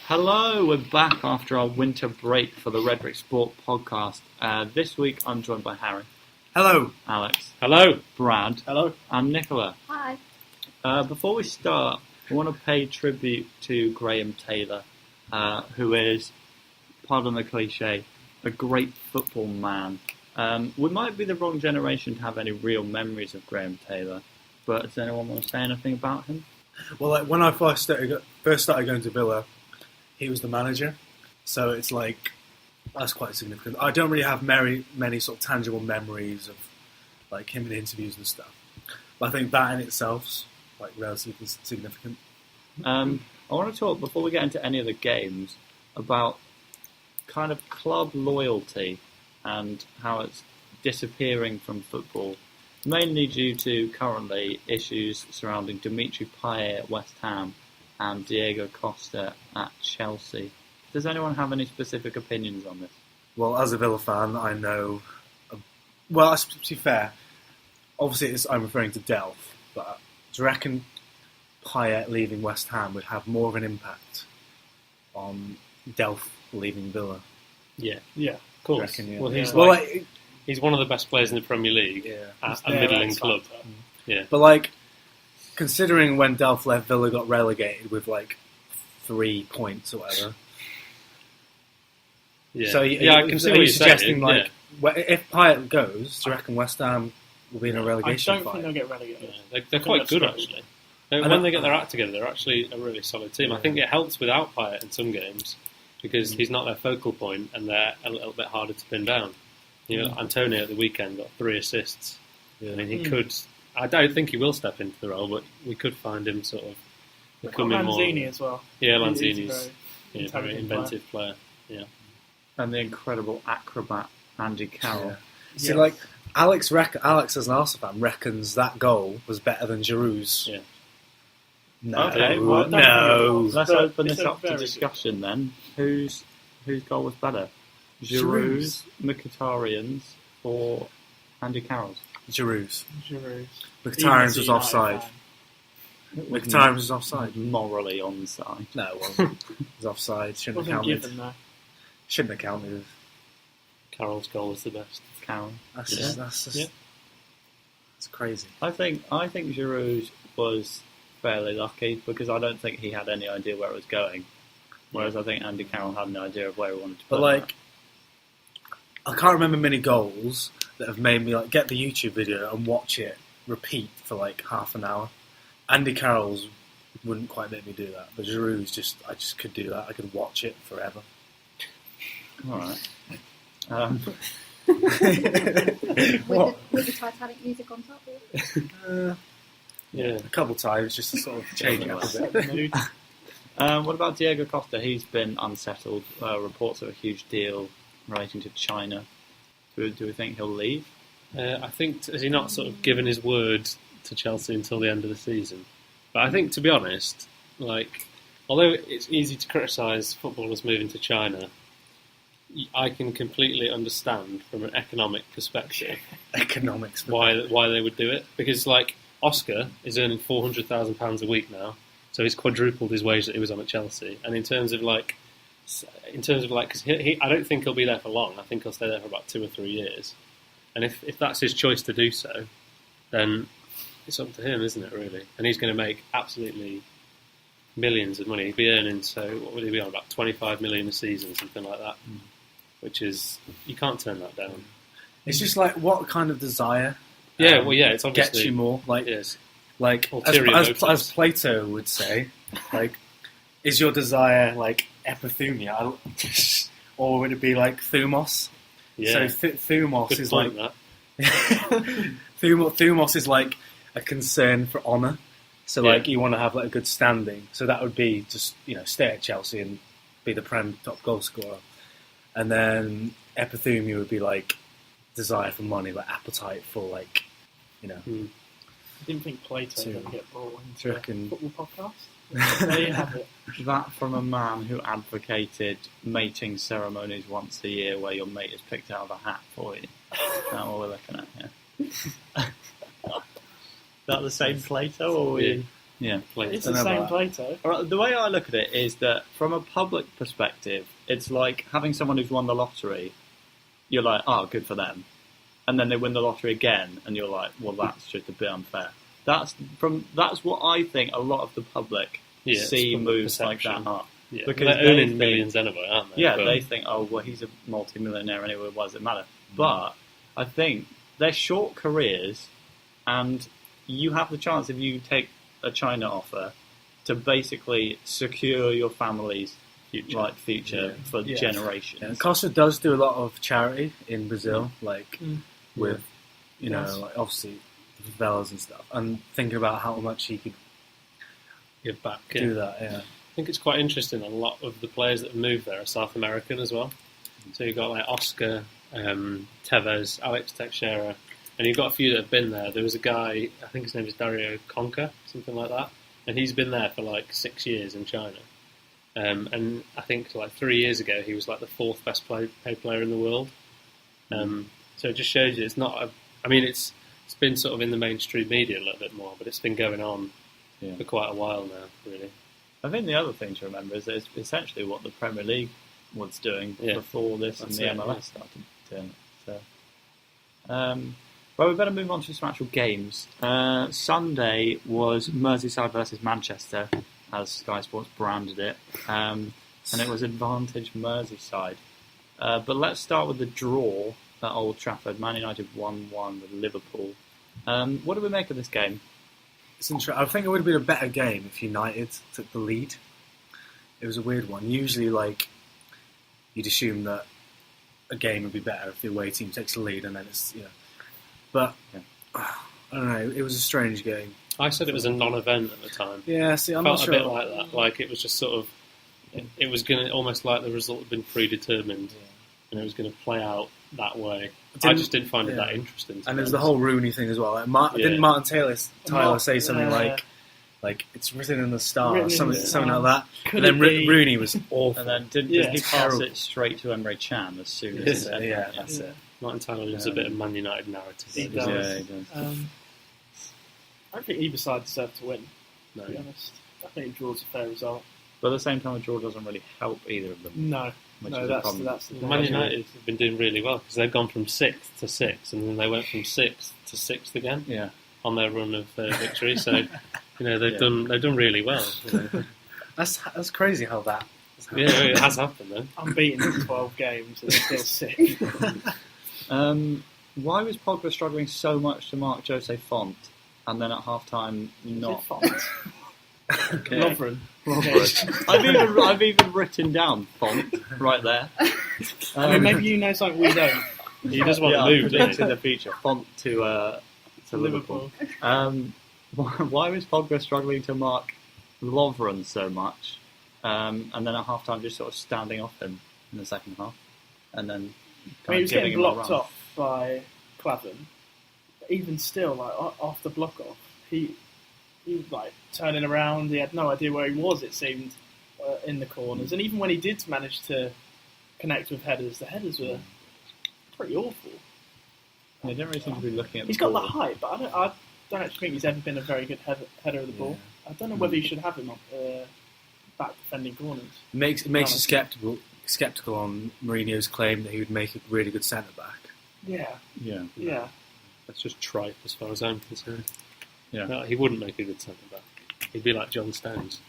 Hello, we're back after our winter break for the Redbrick Sport podcast. This week I'm joined by Harry. Hello. Alex. Hello. Brad. Hello. And Nicola. Hi. Before we start, I want to pay tribute to Graham Taylor, who is, pardon the cliche, a great football man. We might be the wrong generation to have any real memories of Graham Taylor, but does anyone want to say anything about him? Well, like when I first started going to Villa, he was the manager, so it's like that's quite significant. I don't really have many sort of tangible memories of like him in interviews and stuff, but I think that in itself's like relatively significant. I want to talk, before we get into any of the games, about kind of club loyalty and how it's disappearing from football, mainly due to currently issues surrounding Dimitri Payet at West Ham and Diego Costa at Chelsea. Does anyone have any specific opinions on this? Well, as a Villa fan, I know. Well, to be fair, obviously I'm referring to Delph, but do you reckon Payet leaving West Ham would have more of an impact on Delph leaving Villa? Yeah, of course. Reckon, yeah. Well, he's one of the best players in the Premier League at a middling club. Yeah, but like, considering when Delph left, Villa got relegated with like 3 points or whatever. Yeah, So I can see what you're suggesting. saying. Like, if Payet goes, do you reckon West Ham will be in a relegation I don't fight? think they'll get relegated. Yeah, they're quite good actually. When they get their act together, they're actually a really solid team. I think it helps without Payet in some games because he's not their focal point and they're a little bit harder to pin down. You know, Antonio at the weekend got 3 assists. Yeah. I mean, he could. I don't think he will step into the role, but we could find him sort of becoming more. Lanzini as well. Yeah, Lanzini's Lanzini's a very inventive player. Yeah. And the incredible acrobat Andy Carroll. Yeah. See, like Alex as an Arsenal fan reckons that goal was better than Giroud's. Yeah. No, Okay, well, no. Let's But open it's this a up to very discussion then. Whose goal was better? Giroud's, Mkhitaryan's, or Andy Carroll's? Giroud's. Giroud. Mkhitaryan's was offside. Mkhitaryan's was offside. Morally onside. No, it wasn't. It was offside. Shouldn't have Wasn't counted. given though. Shouldn't have counted. Carroll's goal was the best. Carroll. That's Yeah. just, that's crazy. I think Giroud was fairly lucky because I don't think he had any idea where it was going. Whereas I think Andy Carroll had an idea of where he wanted to put But like, I can't remember many goals that have made me like get the YouTube video and watch it repeat for like half an hour. Andy Carroll's wouldn't quite make me do that, but Giroud's I just could do that. I could watch it forever. Alright. With the Titanic music on top. Yeah. A couple times just to sort of change it up a bit. What about Diego Costa? He's been unsettled. Reports of a huge deal relating to China. Do we think he'll leave? I think, has he not sort of given his word to Chelsea until the end of the season? But I think, to be honest, like, although it's easy to criticise footballers moving to China, I can completely understand from an economic perspective Economics. why they would do it. Because, like, Oscar is earning £400,000 a week now, so he's quadrupled his wage that he was on at Chelsea. And in terms of because I don't think he'll be there for long. I think he'll stay there for about 2 or 3 years. And if that's his choice to do so, then it's up to him, isn't it, really? And he's going to make absolutely millions of money. He'd be earning, so what would he be on, about 25 million a season, something like that. Which is, you can't turn that down. It's just like, what kind of desire Yeah, well, yeah, it's obviously... gets you more? Like, Yes. like Ulterior as motives. Plato would say, like, is your desire like epithumia, or would it be like thumos? Yeah. So thumos Good is point, like that. thumos is like a concern for honour. So Yeah. like you want to have like a good standing. So that would be just stay at Chelsea and be the Prem top goal scorer. And then epithumia would be like desire for money, like appetite for like I didn't think Plato was going to get brought into a football podcast. There you have it. That from a man who advocated mating ceremonies once a year where your mate is picked out of a hat for you. That's what we're looking at here. That the same Plato, or we? Yeah, Plato. It's the same Plato. All right, the way I look at it is that from a public perspective, it's like having someone who's won the lottery. You're like, oh, good for them. And then they win the lottery again, and you're like, well, that's just a bit unfair. That's what I think a lot of the public see moves like that are. Yeah, because they're earning millions anyway, aren't they? Yeah, they think, oh, well, he's a multi-millionaire anyway, why does it matter? But I think they're short careers, and you have the chance, if you take a China offer, to basically secure your family's future for generations. Yeah, Costa does do a lot of charity in Brazil, with, like obviously the favelas and stuff, and thinking about how much he could give back. Do that, yeah. I think it's quite interesting. A lot of the players that have moved there are South American as well. So you've got like Oscar, Tevez, Alex Teixeira, and you've got a few that have been there. There was a guy, I think his name is Dario Conca, something like that, and he's been there for like 6 years in China. And I think like 3 years ago he was like the 4th best paid player in the world. So it just shows you it's not. It's been sort of in the mainstream media a little bit more, but it's been going on for quite a while now, really. I think the other thing to remember is that it's essentially what the Premier League was doing before this and the MLS started doing it. So, well, we better move on to some actual games. Sunday was Merseyside versus Manchester, as Sky Sports branded it, and it was advantage Merseyside. But let's start with the draw at Old Trafford. Man United 1-1 with Liverpool. What do we make of this game? It's interesting. I think it would have been a better game if United took the lead. It was a weird one. Usually, you'd assume that a game would be better if the away team takes the lead, and then it's But I don't know. It was a strange game. I said it was a non-event at the time. Yeah, see, I'm Felt not sure. a bit like that. Like it was just sort of. It was going to almost like the result had been predetermined, and it was going to play out that way. I just didn't find it that interesting. And there's the whole Rooney thing as well. Didn't Martin Tyler say something like it's written in the stars, something like that? Could and then Rooney was awful. And then didn't he pass it straight to Emre Can as soon as he said that? That's it. Martin Tyler loves a bit of Man United narrative. He does. Yeah, he does. I don't think either side deserved to win, No. to be honest. I think a draw's a fair result. But at the same time, a draw doesn't really help either of them. No, Which no, is that's a problem. that's the Man United have been doing really well because they've gone from 6th to 6th, and then they went from 6th to 6th again on their run of victory. So they've done really well. That's crazy how that. It has happened though. unbeaten in 12 games and still sick. Why was Pogba struggling so much to mark Jose Font, and then at half-time not? Okay. Lovren. I've even written down Font right there. I mean, maybe you know something we don't. He does want to move, doesn't in the future. Font to Liverpool. Why was Pogba struggling to mark Lovren so much, and then at half-time just sort of standing off him in the second half, and then he was getting blocked a run? off by Clavan. But even still, after block off, he was turning around. He had no idea where he was. It seemed in the corners, and even when he did manage to connect with headers, the headers were pretty awful. They didn't really seem to be looking at. He's got the height, but I don't actually think he's ever been a very good header of the ball. I don't know whether you should have him back defending corners. It makes you sceptical on Mourinho's claim that he would make a really good centre back. Yeah. That's just tripe as far as I'm concerned. Yeah. No, he wouldn't make a good centre back. He'd be like John Stones.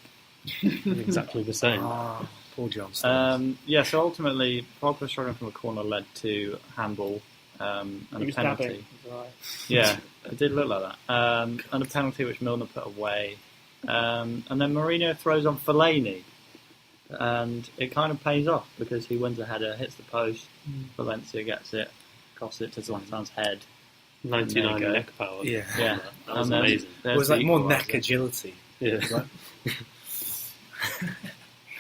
Exactly the same. Poor John Stones. So ultimately, Pogba struggling from a corner led to handball and He a was penalty. dabbing. He was Yeah, it did look like that. And a penalty which Milner put away. And then Mourinho throws on Fellaini. And it kind of pays off because he wins a header, hits the post, Valencia gets it, costs it to Zlatan's head. 99 neck power. Yeah. That was amazing. It was more neck agility. Yeah.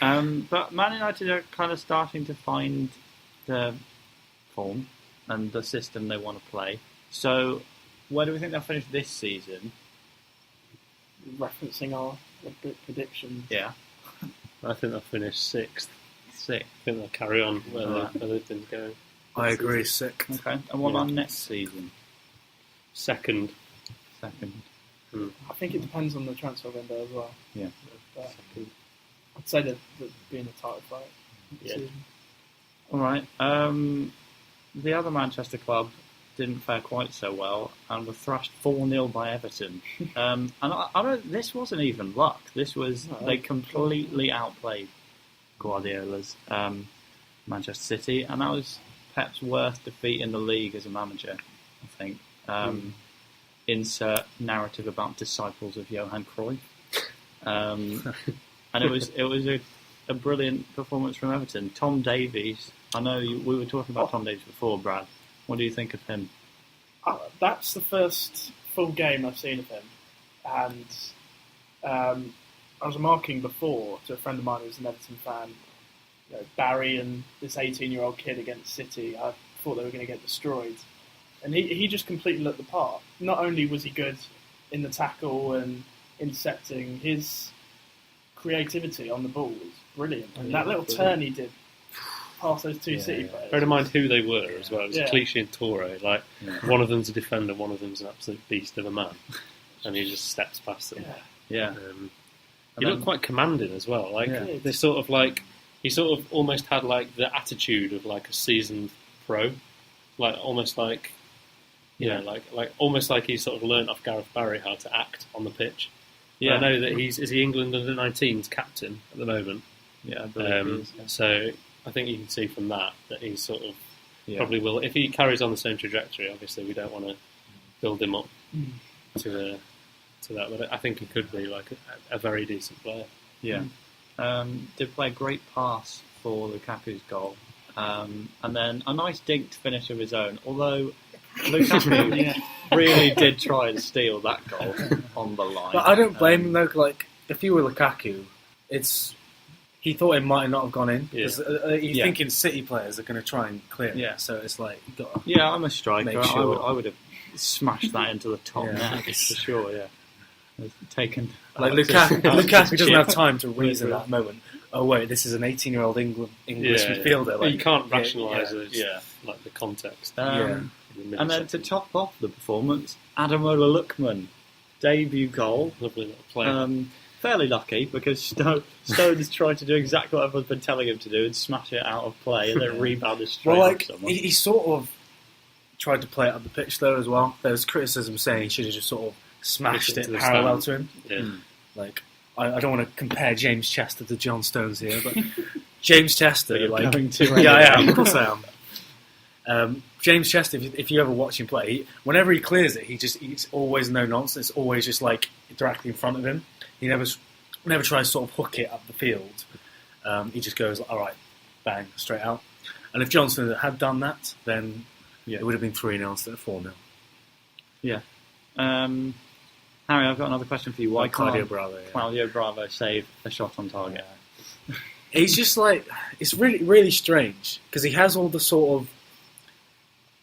But Man United are kind of starting to find the form and the system they want to play. So, where do we think they'll finish this season? referencing our predictions. Yeah. I think they'll finish sixth. Sixth. I think they'll carry on where Right. they've been going. I agree, sick. Okay. And what Yeah. about next season? Second. Second. I think it depends on the transfer window as well. Yeah. But I'd say that being a title fight. Yeah. All right. The other Manchester club didn't fare quite so well and were thrashed 4-0 by Everton. And I don't. This wasn't even luck. This was they completely outplayed Guardiola's Manchester City, and that was Pep's worst defeat in the league as a manager, I think. Insert narrative about disciples of Johan Cruyff. And it was a brilliant performance from Everton. Tom Davies, I know we were talking about Tom Davies before, Brad. What do you think of him? That's the first full game I've seen of him, and I was remarking before to a friend of mine who's an Everton fan, Barry and this 18-year-old kid against City. I thought they were going to get destroyed, and he just completely looked the part. Not only was he good in the tackle and intercepting, his creativity on the ball was brilliant. And that little turn he did past those two City players. Bear in mind who they were as well. It was Clichy and Torre. One of them's a defender, one of them's an absolute beast of a man, and he just steps past them. Yeah. He looked quite commanding as well. They sort of he sort of almost had the attitude of a seasoned pro, almost like he sort of learnt off Gareth Barry how to act on the pitch. Yeah, I know that is he England under-19's captain at the moment. Yeah, I believe he is. So I think you can see from that he's sort of probably will. If he carries on the same trajectory, obviously we don't want to build him up to that. But I think he could be a very decent player. Yeah. Did play a great pass for Lukaku's goal. And then a nice dinked finish of his own, although Lukaku really did try and steal that goal on the line. But I don't blame him though. If you were Lukaku, he thought it might not have gone in because he's thinking City players are going to try and clear it. Yeah. So it's you've got to I'm a striker. make sure. I would have smashed that into the top net for sure. Yeah. Taken Lukaku doesn't have time to reason at that moment. Oh wait, this is an 18-year-old English midfielder. You can't rationalise the context. And then to top off the performance, Ademola Lookman, debut goal. Lovely little play. Fairly lucky because Stones tried to do exactly what everyone's been telling him to do and smash it out of play and then rebound it straight off someone. He sort of tried to play it up the pitch though as well. There was criticism saying he should have just sort of smashed it parallel to him. Yeah. I don't want to compare James Chester to John Stones here, but James Chester, I am. Of course I am. James Chester, if you ever watch him play, whenever he clears it, he's always no nonsense. It's always just directly in front of him. He never tries to sort of hook it up the field. He just goes, all right, bang, straight out. And if Johnson had done that, then it would have been 3-0 instead of 4-0. Yeah. Harry, I've got another question for you. Why can't Claudio Bravo save a shot on target? He's just it's really, really strange because he has all the sort of,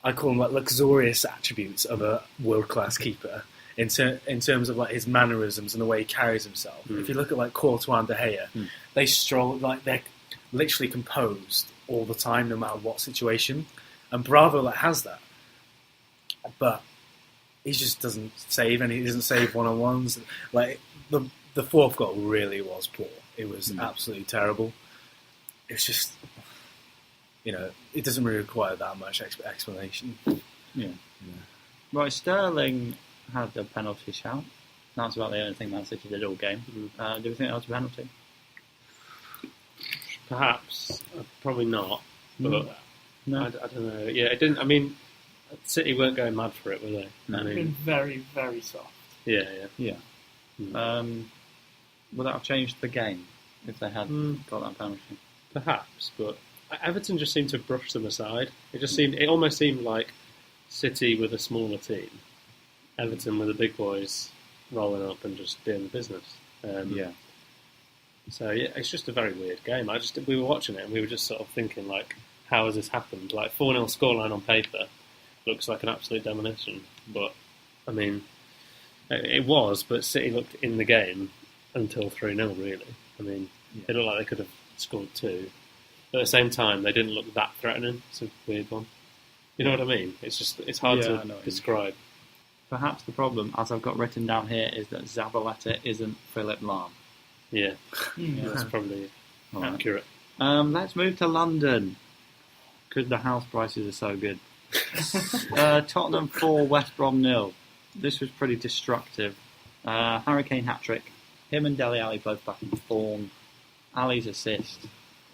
I call them luxurious attributes of a world-class keeper in terms of his mannerisms and the way he carries himself. If you look at Courtois and De Gea, they stroll they're literally composed all the time, no matter what situation. And Bravo has that, but he just doesn't save, and he doesn't save one-on-ones. The fourth goal really was poor. It was absolutely terrible. It's just, it doesn't really require that much explanation. Yeah. Right, Sterling had a penalty shout. That's about the only thing Man City did all game. Do we think that was a penalty? Perhaps, probably not. But No. I don't know. Yeah, it didn't. I mean, City weren't going mad for it, were they? No. I It's mean, been very, very soft. yeah. Would that have changed the game if they had got that penalty? Perhaps, but Everton just seemed to brush them aside. It almost seemed like City with a smaller team, Everton with the big boys rolling up and just doing the business. So it's just a very weird game. We were watching it and we were just sort of thinking how has this happened? 4-0 scoreline on paper looks like an absolute demolition, but I mean, it was. But City looked in the game until 3-0, really. I mean, Yeah. it looked like they could have scored 2. But at the same time, they didn't look that threatening. It's a weird one. You know what I mean? It's hard Yeah, I know to what you mean. describe. Perhaps the problem, as I've got written down here, is that Zabaleta isn't Philip Lahm. Yeah, Mm. that's probably All right. accurate. Let's move to London, because the house prices are so good. Tottenham 4, West Brom 0. This was pretty destructive. Harry Kane hat-trick. Him and Dele Alli both back in form. Ali's assist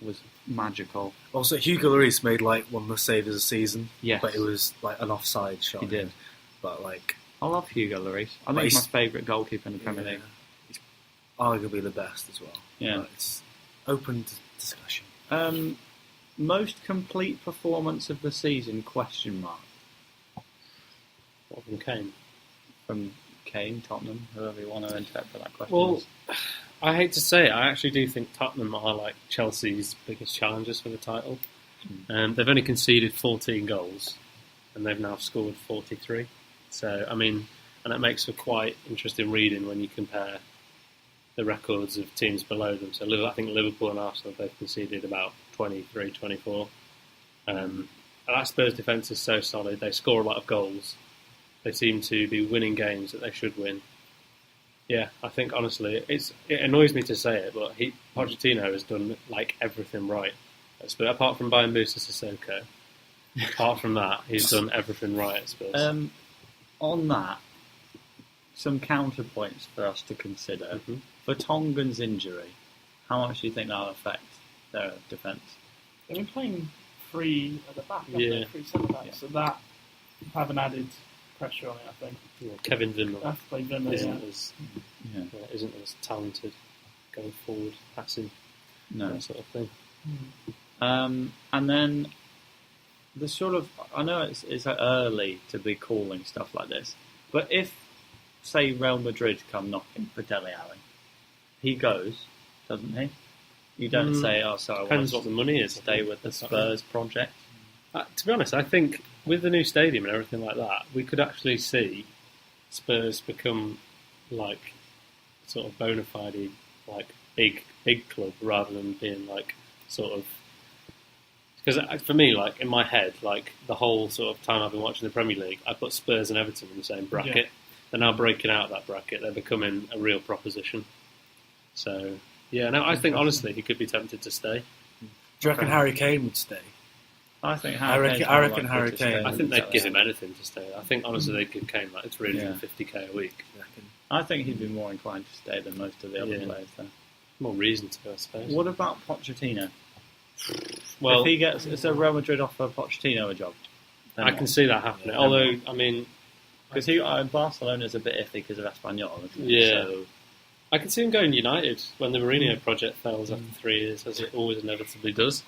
was magical. Also, Hugo Lloris made like one of the saves of the season. Yes. But it was like an offside shot. He did. But like, I love Hugo Lloris. I But think he's my he's- favourite goalkeeper in the Premier League. he's arguably the best as well. Yeah. But it's open to discussion. Most complete performance of the season, question mark. What from Kane? From Kane, Tottenham, whoever you want to interpret that question. Well, as. I hate to say it, I actually do think Tottenham are like Chelsea's biggest challengers for the title. They've only conceded 14 goals, and they've now scored 43. So, I mean, and that makes for quite interesting reading when you compare the records of teams below them. So, I think Liverpool and Arsenal both conceded about 23, 24. And that Spurs defence is so solid. They score a lot of goals. They seem to be winning games that they should win. Yeah, I think honestly, it annoys me to say it, but Pochettino has done like everything right. But apart from buying Musa Sissoko, apart from that, he's done everything right at Spurs. On that, some counterpoints for us to consider. Mhm. For Tongan's injury, how much do you think that'll affect their defence? They've been playing 3 at the back, haven't Yeah. they? 3 centre-backs. Yeah. So that have an added pressure on it, I think. Yeah, Kevin They Wimmer have to play Vimmer, isn't, yeah. as, Yeah. isn't as talented going forward, passing, No. that sort of thing. And then the sort of, I know it's early to be calling stuff like this, but if, say, Real Madrid come knocking for Dele Alli, he goes, doesn't he? You don't say, oh, so I want Depends to what the money is. stay with the Spurs project. To be honest, I think with the new stadium and everything like that, we could actually see Spurs become like sort of bona fide, like big club rather than being like sort of. Because for me, like in my head, like the whole sort of time I've been watching the Premier League, I put Spurs and Everton in the same bracket. Yeah. They're now breaking out of that bracket. They're becoming a real proposition. So yeah, no, I think honestly he could be tempted to stay. Do you reckon Harry Kane would stay? I think I reckon- Kane's I more reckon likely Harry to Kane- stay I than think they'd Dele give him Alli. anything to stay. I think honestly they'd give Kane like 350k a week. Do you reckon? I think he'd be more inclined to stay than most of the other Yeah. players there. More reason to, I suppose. What about Pochettino? Well, if he gets, so Real Madrid offer Pochettino a job, I can see that happening. Yeah. Although, I mean, because Barcelona's a bit iffy because of Espanyol, isn't it? Yeah. So, I can see him going United when the Mourinho project fails after 3 years, as it always inevitably does.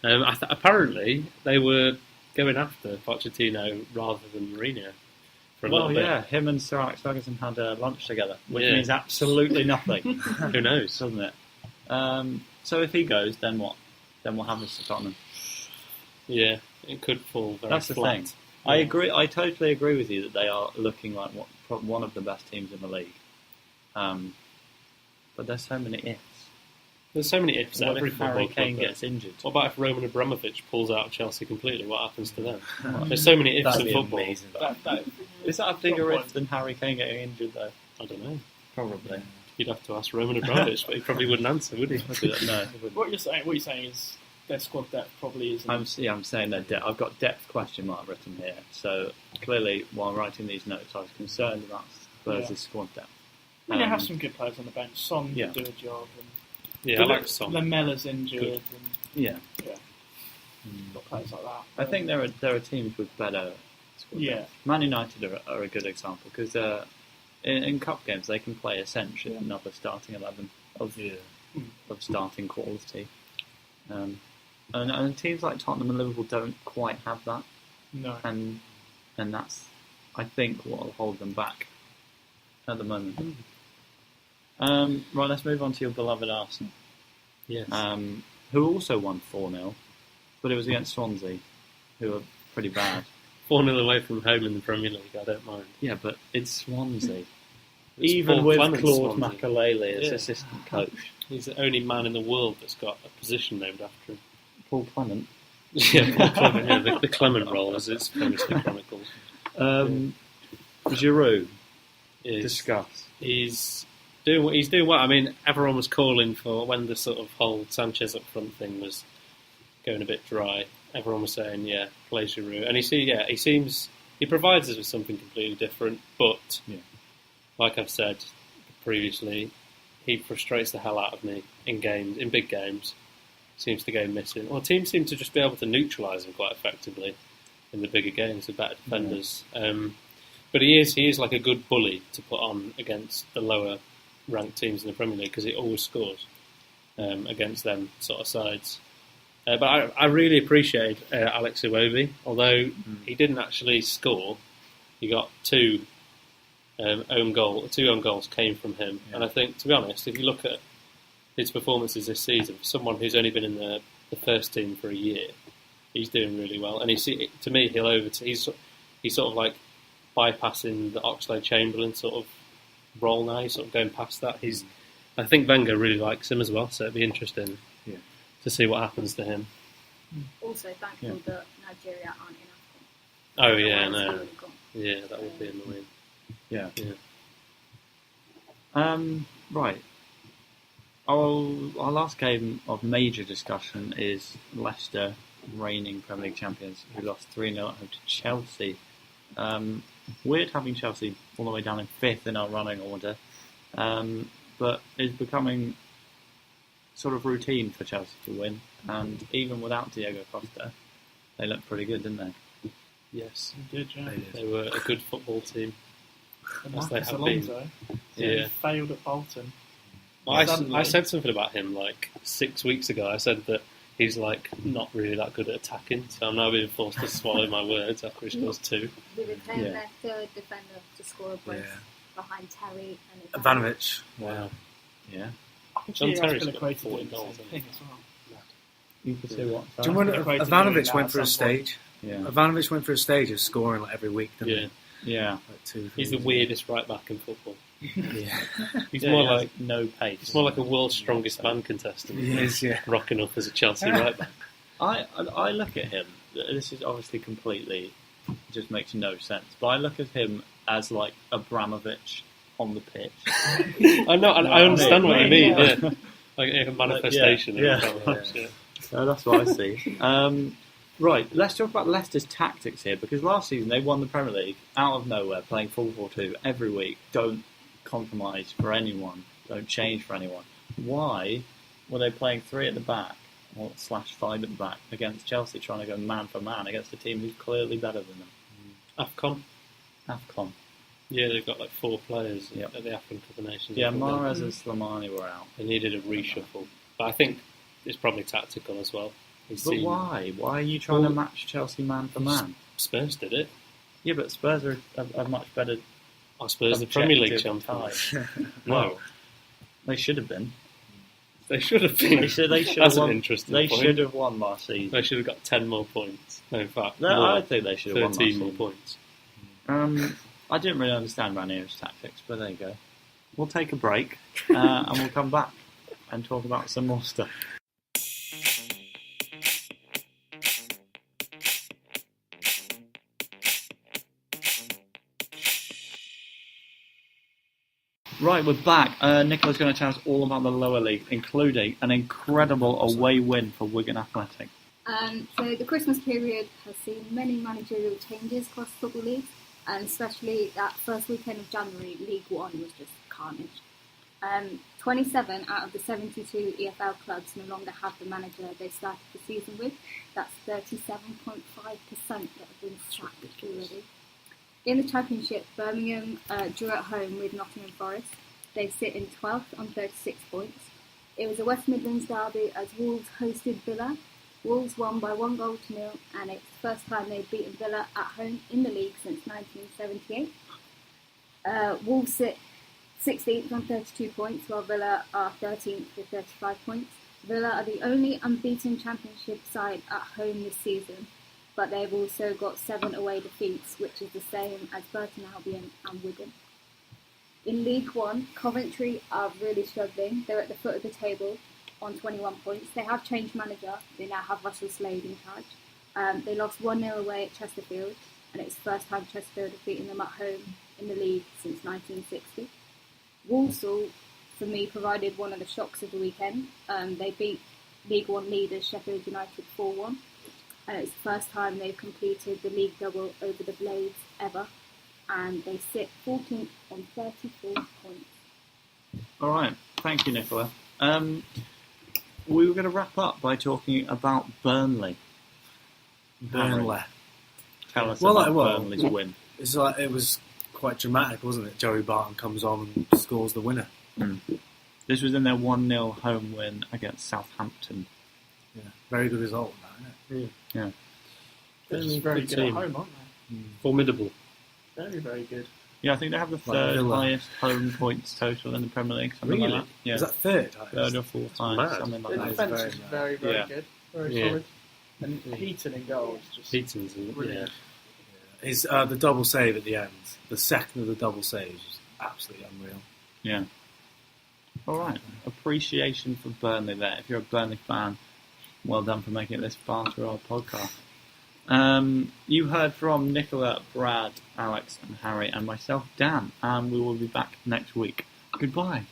Apparently, they were going after Pochettino rather than Mourinho for a well, little bit. yeah, him and Sir Alex Ferguson had lunch together, which Yeah. means absolutely nothing, Who knows? doesn't it? So if he goes, then what? Then what happens to Tottenham? Yeah, it could fall very That's the flat. thing. I agree. I totally agree with you that they are looking like one of the best teams in the league. But there's so many ifs. There's so many ifs at What every if football Harry club. Kane though. gets injured? What about if Roman Abramovich pulls out of Chelsea completely? What happens to them? There's so many ifs That'd in be football. amazing. Is that a bigger Good if point. than Harry Kane getting injured, though? I don't know. Probably. You'd have to ask Roman Abramovich, but he probably wouldn't answer, would he? No. What you're saying is their squad depth probably isn't. I'm saying that I've got depth question mark written here. So clearly, while writing these notes, I was concerned about Spurs' Yeah. squad depth. I mean, they have some good players on the bench. Son Yeah. could do a job. And Yeah, I like Son. Lamella's injured. Good. And Yeah, got players like that. I think there are teams with better squad Yeah. depth. Man United are a good example because in cup games they can play essentially another starting 11 of starting quality. And teams like Tottenham and Liverpool don't quite have that, No. and that's I think what will hold them back at the moment. Right, let's move on to your beloved Arsenal, Yes. who also won 4-0, but it was against Swansea, who are pretty bad. 4-0 away from home in the Premier League, I don't mind. Yeah, but it's Swansea. Even Paul with Clements Claude Swansea. Makelele as Yeah. assistant coach. He's the only man in the world that's got a position named after him. Paul Clement. Yeah, Paul Clement. Yeah, the Clement role, as it's famously chronicled. Giroud. Is Discuss. he's doing well. I mean, everyone was calling for when the sort of whole Sanchez up front thing was going a bit dry. Everyone was saying, "Yeah, play Giroud," and he provides us with something completely different. But like I've said previously, he frustrates the hell out of me in big games. Seems to go missing. Well, teams seem to just be able to neutralise him quite effectively in the bigger games with better defenders. But he is like a good bully to put on against the lower ranked teams in the Premier League because he always scores against them sort of sides. But I really appreciate Alex Iwobi, although he didn't actually score. He got two own goals came from him, and I think, to be honest, if you look at his performances this season, for someone who's only been in the first team for a year, he's doing really well. And to me, he's sort of like bypassing the Oxlade-Chamberlain sort of role now. He's sort of going past that. I think Wenger really likes him as well, so it'd be interesting to see what happens to him. Also thankful that Nigeria aren't in AFCON. Oh yeah, Otherwise, no, he would've gone. yeah, that would be annoying. Yeah. Yeah. Right. Our last game of major discussion is Leicester, reigning Premier League champions, who lost 3-0 at home to Chelsea. Weird having Chelsea all the way down in 5th in our running order, but it's becoming sort of routine for Chelsea to win, and even without Diego Costa, they looked pretty good, didn't they? Yes, Good, yeah. they were a good football team. And As they Marcus have Alonso, Yeah. he failed at Bolton. Well, I Suddenly. said something about him like 6 weeks ago. I said that he's like not really that good at attacking, so I'm now being forced to swallow my words after he scores 2. He became Yeah. their third defender to score a brace behind Terry and Ivanovic. Wow. Yeah. I think John he Terry's has got been 40 equated goals, the hasn't same he? thing as well. You could see what? Do you remember Equated doing Ivanovic that went at for a some point. stage? Yeah. Ivanovic went for a stage of scoring like every week. Didn't Yeah, Yeah. he? Like 2, 3 he's the years. weirdest right back in football. Yeah. He's Yeah, more he has like no pace. It's more like a world's strongest man contestant. He is, yeah. Rocking up as a Chelsea right back. I look at him. This is obviously completely just makes no sense. But I look at him as like Abramovich on the pitch. I know, I understand what you mean. Yeah. Yeah, like a manifestation. Yeah, of Abramovich, yeah. yeah. So that's what I see. Right, let's talk about Leicester's tactics here, because last season they won the Premier League out of nowhere, playing 4-4-2 every week. Don't compromise for anyone. Don't change for anyone. Why were they playing 3 at the back, or /5 at the back, against Chelsea, trying to go man for man against a team who's clearly better than them? AFCON. Yeah, they've got like 4 players Yep. at the African Cup of Nations. Yeah, Mahrez and Slimani were out. They needed a reshuffle. But I think it's probably tactical as well. But why? Why are you trying to match Chelsea man for man? Spurs did it. Yeah, but Spurs are a much better. I suppose the Premier League objective champions. tie. No, They should have been. they should have been. They should That's have an won. interesting They point. should have won last season. They should have got 10 more points. No, in fact, No, more, I think they should have won last 13 more season. points. I didn't really understand Ranieri's tactics, but there you go. We'll take a break and we'll come back and talk about some more stuff. Right, we're back. Nicola's going to tell us all about the lower league, including an incredible away win for Wigan Athletic. So the Christmas period has seen many managerial changes across football leagues, and especially that first weekend of January, League One was just carnage. 27 out of the 72 EFL clubs no longer have the manager they started the season with. That's 37.5% that have been sacked already. In the Championship, Birmingham drew at home with Nottingham Forest. They sit in 12th on 36 points. It was a West Midlands derby as Wolves hosted Villa. Wolves won by 1-0, and it's the first time they've beaten Villa at home in the league since 1978. Wolves sit 16th on 32 points, while Villa are 13th with 35 points. Villa are the only unbeaten Championship side at home this season, but they've also got 7 away defeats, which is the same as Burton Albion and Wigan. In League One, Coventry are really struggling. They're at the foot of the table on 21 points. They have changed manager. They now have Russell Slade in charge. They lost 1-0 away at Chesterfield, and it's the first time Chesterfield have beaten them at home in the league since 1960. Walsall, for me, provided one of the shocks of the weekend. They beat League One leaders Sheffield United 4-1, and it's the first time they've completed the league double over the Blades ever, and they sit 14th on 34 points. All right, thank you, Nicola. We were going to wrap up by talking about Burnley. Burnley. Tell us about Burnley's win. It's like, it was quite dramatic, wasn't it? Joey Barton comes on and scores the winner. This was in their 1-0 home win against Southampton. Yeah, very good result, that, isn't it? Yeah. They're just very good at home, aren't they? Formidable. Very, very good. Yeah, I think they have the third highest home points total in the Premier League. Something like that. Yeah. Is that third? Third or fourth highest, mad. something The like that. defence is very, very Yeah. good. Very Yeah. solid. And Heaton in goal is just Heaton's, brilliant. His the double save at the end, the second of the double save, was absolutely unreal. Yeah. All right. Appreciation for Burnley there. If you're a Burnley fan, well done for making it this far through our podcast. You heard from Nicola, Brad, Alex and Harry and myself, Dan, and we will be back next week. Goodbye.